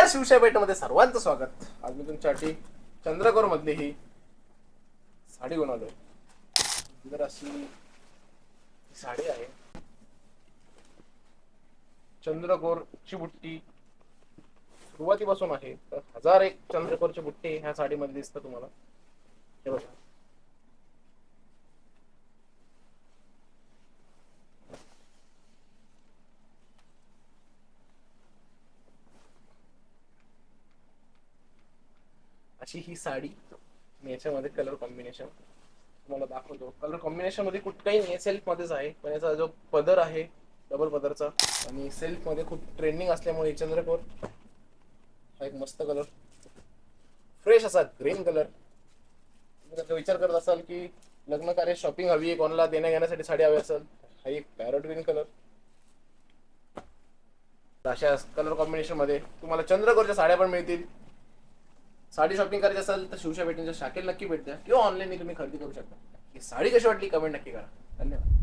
शिवशाही भेटमध्ये सर्वांचं स्वागत. आज मी तुमच्यासाठी चंद्रकोर मधली ही साडी बनवलोय. सुंदर अशी साडी आहे. चंद्रकोरची बुट्टी सुरुवातीपासून आहे, तर 1001 चंद्रकोरची बुट्टी ह्या साडीमध्ये दिसतं तुम्हाला. हे बघा, अशी ही साडी. मी याच्यामध्ये कलर कॉम्बिनेशन तुम्हाला दाखवतो. कलर कॉम्बिनेशन मध्ये कुठलाही नाही, सेल्फ मध्येच आहे. पण याचा जो पदर आहे डबल पदरचा, आणि सेल्फ मध्ये खूप ट्रेंडिंग असल्यामुळे चंद्रकोर हा एक मस्त कलर, फ्रेश असा ग्रीन कलर. तुम्ही जर विचार करत असाल की लग्न कार्य शॉपिंग हवी आहे, कोणाला देण्या घेण्यासाठी साडी हवी असेल, हा एक पॅरोट ग्रीन कलर. अशा कलर कॉम्बिनेशन मध्ये तुम्हाला चंद्रकोरच्या साड्या पण मिळतील. साडी शॉपिंग करायची असेल तर शिवशाही भेटींच्या शाखेला नक्की भेट द्या, किंवा ऑनलाईन तुम्ही खरेदी करू शकता. ही साडी कशी वाटली कमेंट नक्की करा. धन्यवाद.